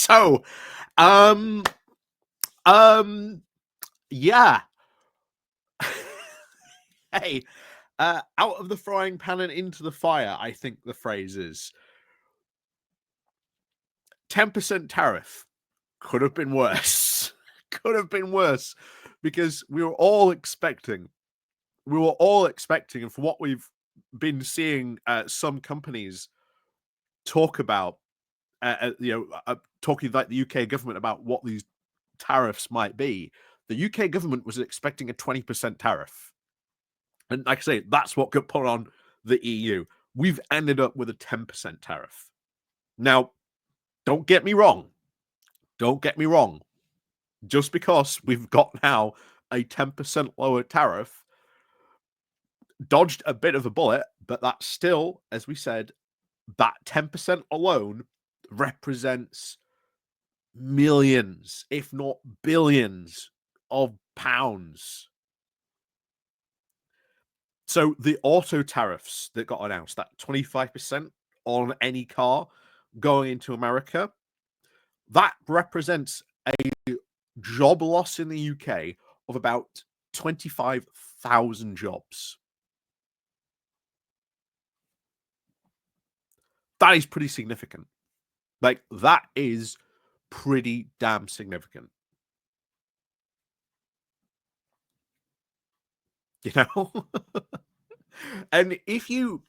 So, um, yeah. Hey, out of the frying pan and into the fire, I think the phrase is. 10% tariff could have been worse. Could have been worse because we were all expecting, and for what we've been seeing, some companies talk about, talking like the UK government about what these tariffs might be. The UK government was expecting a 20% tariff. And like I say, that's what got put on the EU. We've ended up with a 10% tariff. Now, don't get me wrong. Just because we've got now a 10% lower tariff, dodged a bit of a bullet, but that's still, as we said, that 10% alone represents millions, if not billions, of pounds. So the auto tariffs that got announced, that 25% on any car going into America, that represents a job loss in the UK of about 25,000 jobs. That is pretty significant. Like, that is pretty damn significant. You know? And if you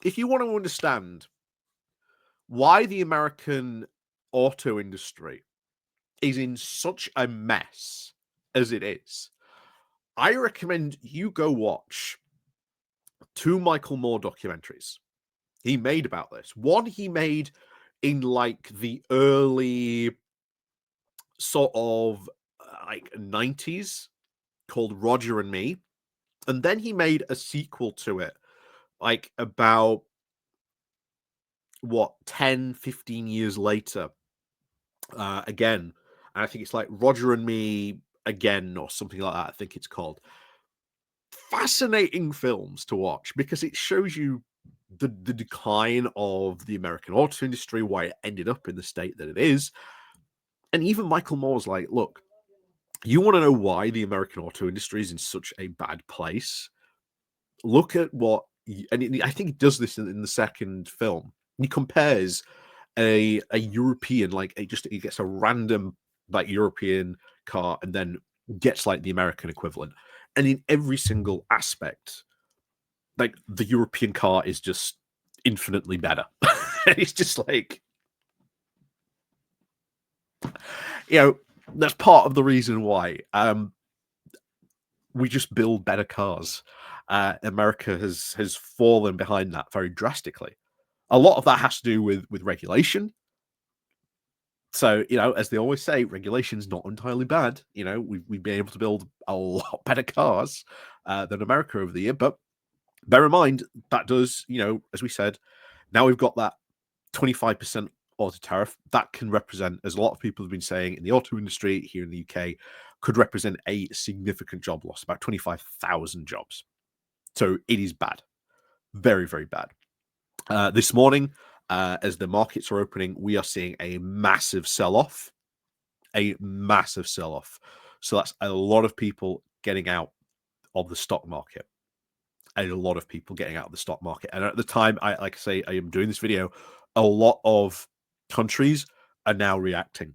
want to understand why the American auto industry is in such a mess as it is, I recommend you go watch 2 Michael Moore documentaries he made about this. One he made in like the early sort of like 90s called Roger and Me. And then he made a sequel to it like about 10, 15 years later. Again, and I think it's like Roger and Me Again or something like that. I think it's called. Fascinating films to watch because it shows you the decline of the American auto industry, why it ended up in the state that it is. And even Michael Moore's like, look, you want to know why the American auto industry is in such a bad place? Look at what, and I think he does this in the second film. He compares a European, like he gets a random like European car and then gets like the American equivalent. And in every single aspect, like the European car is just infinitely better. It's just like, that's part of the reason why we just build better cars. America has fallen behind that very drastically. A lot of that has to do with regulation. So, as they always say, regulation's not entirely bad. We've been able to build a lot better cars than America over the year. But bear in mind, that does, as we said, now we've got that 25% auto tariff. That can represent, as a lot of people have been saying in the auto industry here in the UK, could represent a significant job loss, about 25,000 jobs. So it is bad. Very, very bad. This morning, as the markets are opening, we are seeing a massive sell-off. So that's a lot of people getting out of the stock market. And at the time, I am doing this video, a lot of countries are now reacting.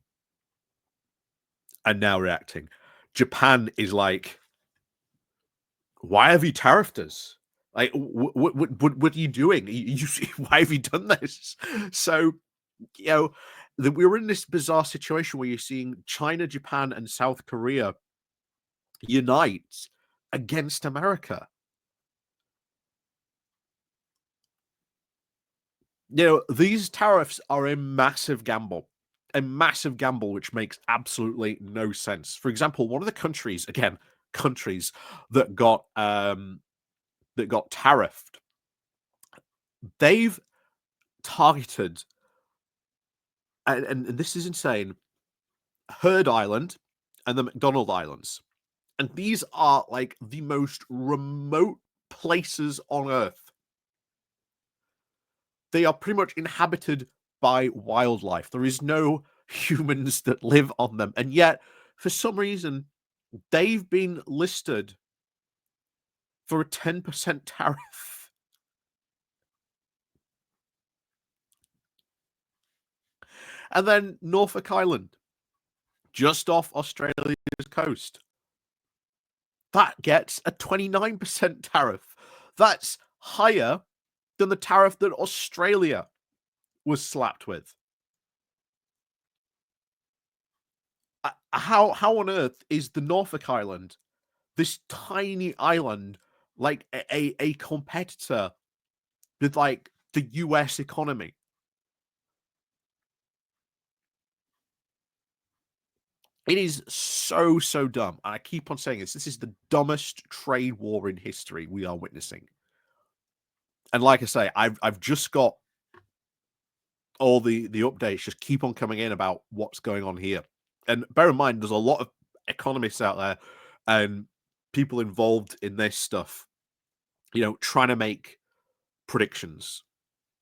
Japan is like, why have you tariffed us? Like, what are you doing? Why have you done this? So, we're in this bizarre situation where you're seeing China, Japan, and South Korea unite against America. These tariffs are a massive gamble, which makes absolutely no sense. For example, one of the countries that got tariffed, they've targeted, and this is insane, Heard Island and the McDonald Islands. And these are like the most remote places on Earth. They are pretty much inhabited by wildlife. There is no humans that live on them. And yet, for some reason, they've been listed for a 10% tariff. And then Norfolk Island, just off Australia's coast, that gets a 29% tariff. That's higher than the tariff that Australia was slapped with. How on earth is the Norfolk Island, this tiny island, like a competitor with like the US economy? It is so dumb. And I keep on saying this. This is the dumbest trade war in history we are witnessing. And like I say, I've just got all the updates just keep on coming in about what's going on here. And bear in mind, there's a lot of economists out there and people involved in this stuff, trying to make predictions,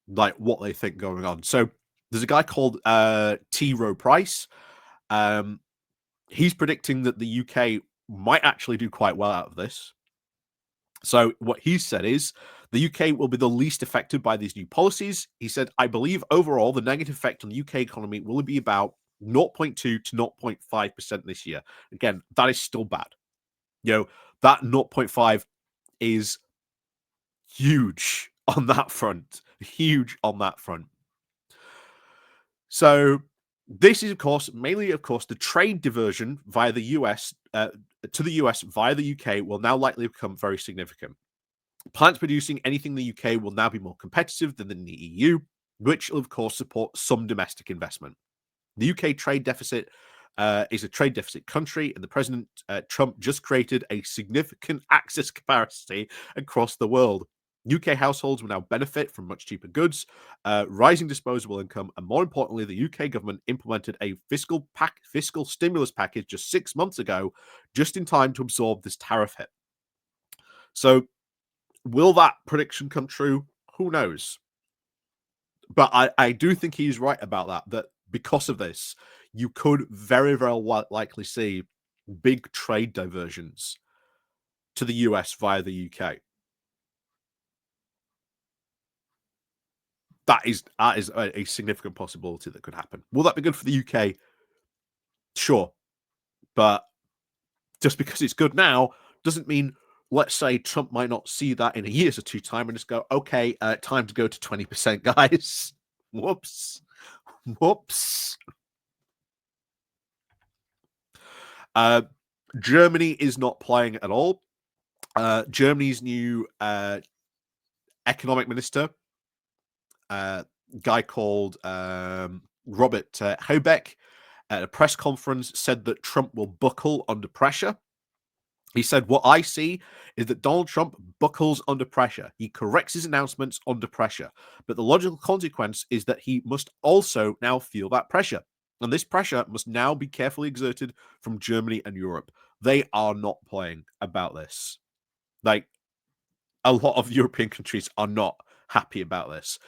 like what they think going on. So there's a guy called T. Rowe Price. He's predicting that the UK might actually do quite well out of this. So what he said is the UK will be the least affected by these new policies. He said, I believe overall the negative effect on the UK economy will be about 0.2 to 0.5% this year. Again, that is still bad. That 0.5 is huge on that front. Huge on that front. So this is, of course, mainly, the trade diversion via the US to the US via the UK will now likely become very significant. Plants producing anything in the UK will now be more competitive than in the EU, which will, of course, support some domestic investment. The UK trade deficit is a trade deficit country, and the President Trump just created a significant access capacity across the world. UK households will now benefit from much cheaper goods, rising disposable income, and more importantly, the UK government implemented a fiscal stimulus package just 6 months ago, just in time to absorb this tariff hit. So, will that prediction come true? Who knows? But I do think he's right about that because of this, you could very, very likely see big trade diversions to the US via the UK. That is a significant possibility that could happen. Will that be good for the UK? Sure. But just because it's good now doesn't mean, let's say, Trump might not see that in a year's or two time and just go, okay, time to go to 20%, guys. Whoops. Whoops. Germany is not playing at all. Germany's new economic minister, guy called Robert Habeck, at a press conference said that Trump will buckle under pressure. He said, what I see is that Donald Trump buckles under pressure. He corrects his announcements under pressure. But the logical consequence is that he must also now feel that pressure. And this pressure must now be carefully exerted from Germany and Europe. They are not playing about this. Like, a lot of European countries are not happy about this.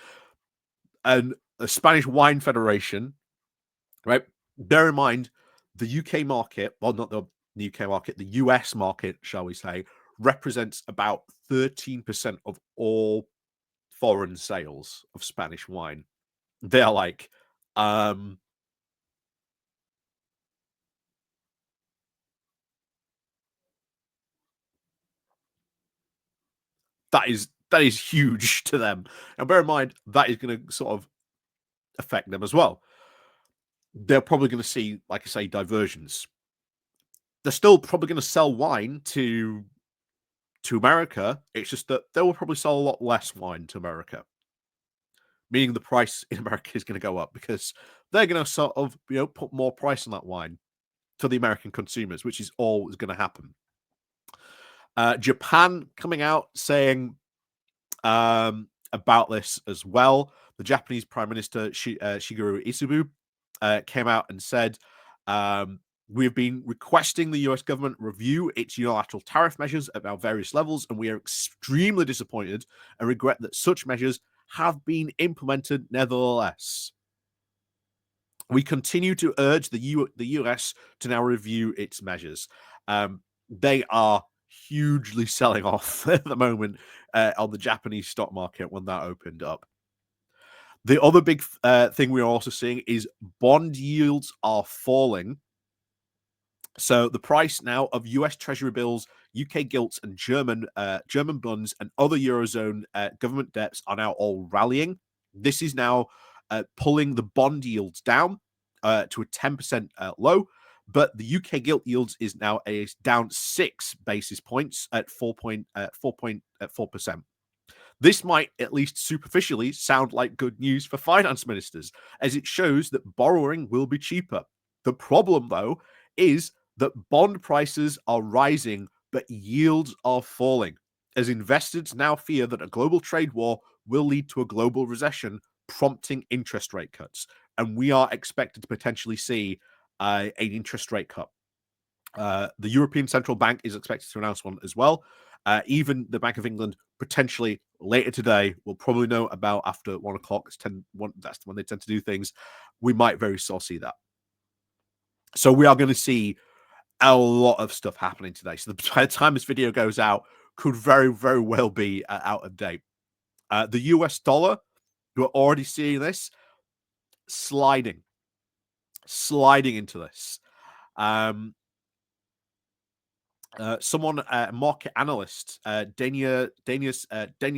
And the Spanish Wine Federation, right? Bear in mind, the UK market, well, not the UK market, the US market, shall we say, represents about 13% of all foreign sales of Spanish wine. They're like, that is huge to them. And bear in mind, that is going to sort of affect them as well. They're probably going to see, like I say, diversions. They're still probably going to sell wine to America. It's just that they will probably sell a lot less wine to America, meaning the price in America is going to go up because they're going to sort of, put more price on that wine to the American consumers, which is always going to happen. Japan coming out saying about this as well. The Japanese Prime Minister Shigeru Isubu came out and said, we've been requesting the US government review its unilateral tariff measures at our various levels, and we are extremely disappointed and regret that such measures have been implemented nevertheless. We continue to urge the US to now review its measures. They are hugely selling off at the moment on the Japanese stock market when that opened up. The other big thing we're also seeing is bond yields are falling. So the price now of US Treasury bills, UK gilts, and German bonds and other eurozone government debts are now all rallying. This is now pulling the bond yields down to a 10% low, but the UK gilt yields is now down 6 basis points at 4.4%. This might, at least superficially, sound like good news for finance ministers, as it shows that borrowing will be cheaper. The problem, though, is that bond prices are rising, but yields are falling, as investors now fear that a global trade war will lead to a global recession, prompting interest rate cuts. And we are expected to potentially see an interest rate cut. The European Central Bank is expected to announce one as well. Even the Bank of England potentially later today. We'll probably know about after 1 o'clock. That's when they tend to do things. We might very soon see that. So we are going to see a lot of stuff happening today. So by the time this video goes out, could very, very well be out of date. The US dollar, we're already seeing this sliding into this. Someone, market analyst, Dania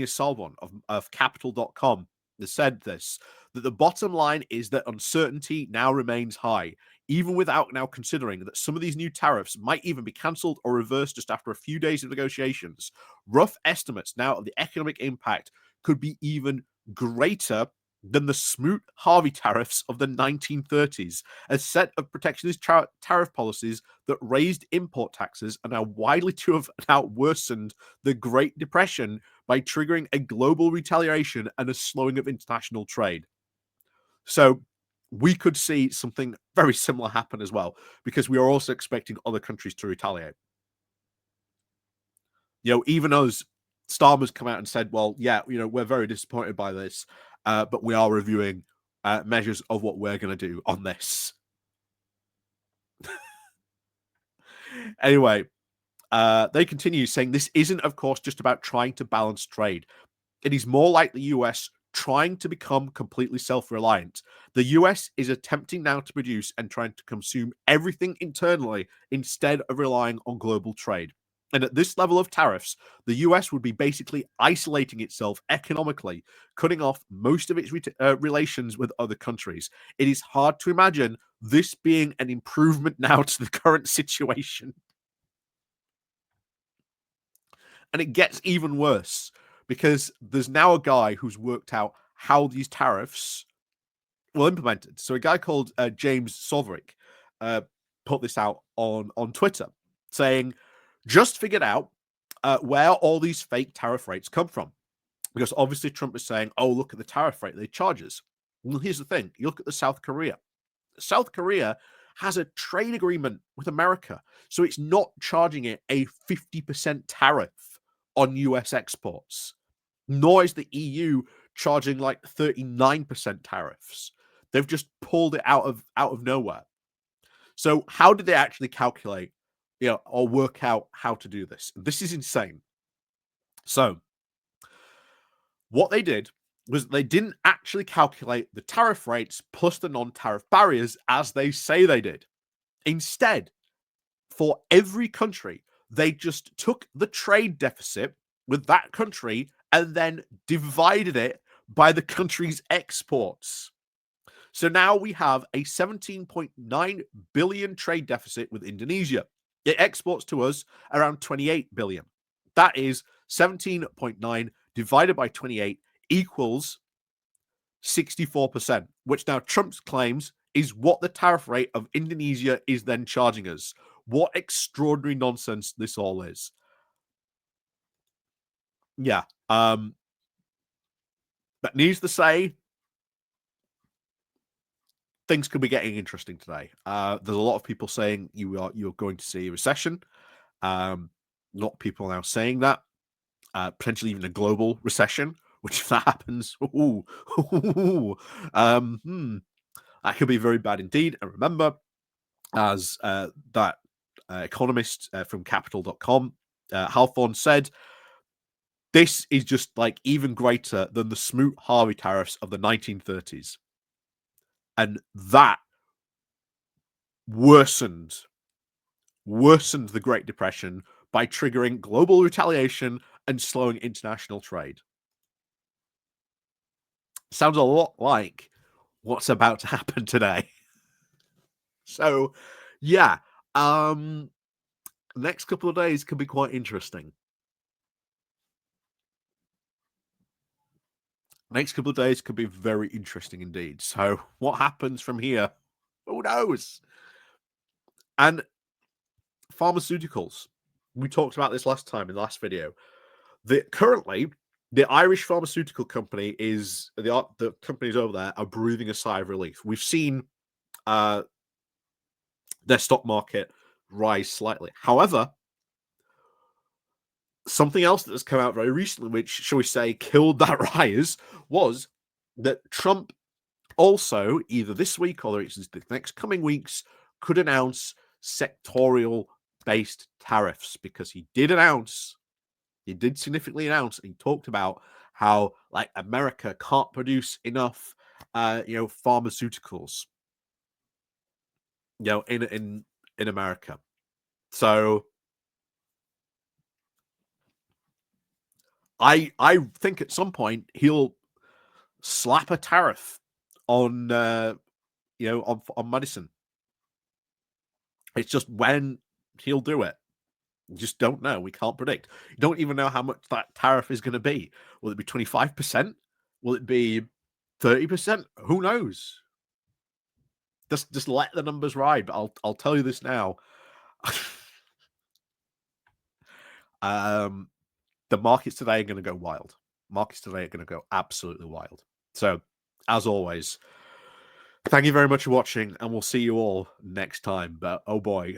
Salvon of Capital.com, has said this, that the bottom line is that uncertainty now remains high, even without now considering that some of these new tariffs might even be cancelled or reversed just after a few days of negotiations. Rough estimates now of the economic impact could be even greater than the Smoot-Hawley tariffs of the 1930s, a set of protectionist tariff policies that raised import taxes and are widely to have now worsened the Great Depression by triggering a global retaliation and a slowing of international trade. So we could see something very similar happen as well, because we are also expecting other countries to retaliate. Even us, Starmer's come out and said, well, yeah, we're very disappointed by this, but we are reviewing measures of what we're going to do on this. Anyway, they continue saying this isn't, of course, just about trying to balance trade. It is more like the US trying to become completely self-reliant. The US is attempting now to produce and trying to consume everything internally instead of relying on global trade. And at this level of tariffs, the US would be basically isolating itself economically, cutting off most of its relations with other countries. It is hard to imagine this being an improvement now to the current situation. And it gets even worse, because there's now a guy who's worked out how these tariffs will implemented. So a guy called James Soverick put this out on Twitter, saying, just figured out where all these fake tariff rates come from. Because obviously Trump is saying, oh, look at the tariff rate they charge us. Well, here's the thing. You look at the South Korea. South Korea has a trade agreement with America, so it's not charging it a 50% tariff on US exports. Nor is the EU charging like 39% tariffs. They've just pulled it out of nowhere. So how did they actually calculate, or work out how to do this? This is insane. So what they did was they didn't actually calculate the tariff rates plus the non-tariff barriers as they say they did. Instead, for every country, they just took the trade deficit with that country and then divided it by the country's exports. So now we have a 17.9 billion trade deficit with Indonesia. It exports to us around 28 billion. That is 17.9 divided by 28 equals 64%, which now Trump claims is what the tariff rate of Indonesia is then charging us. What extraordinary nonsense this all is. Yeah. But needs to say, things could be getting interesting today. There's a lot of people saying you're going to see a recession. A lot of people now saying that. Potentially even a global recession, which if that happens, That could be very bad indeed. And remember, as that economist from capital.com, Halfon said, this is just like even greater than the Smoot-Hawley tariffs of the 1930s. And that worsened the Great Depression by triggering global retaliation and slowing international trade. Sounds a lot like what's about to happen today. So, yeah, next couple of days could be quite interesting. Next couple of days could be very interesting indeed. So, what happens from here? Who knows? And pharmaceuticals. We talked about this last time in the last video. Currently, the Irish pharmaceutical company is the companies over there are breathing a sigh of relief. We've seen their stock market rise slightly. However, something else that has come out very recently, which, shall we say, killed that rise, was that Trump also, either this week or the next coming weeks, could announce sectorial-based tariffs, because he did significantly announce, and he talked about how, like, America can't produce enough, pharmaceuticals, in America. So I think at some point he'll slap a tariff on on medicine. It's just when he'll do it. You just don't know. We can't predict. You don't even know how much that tariff is going to be. Will it be 25%? Will it be 30%? Who knows? Just let the numbers ride. But I'll tell you this now. The markets today are going to go wild. Markets today are going to go absolutely wild. So, as always, thank you very much for watching, and we'll see you all next time. But oh boy,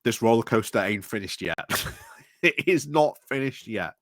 this roller coaster ain't finished yet. It is not finished yet.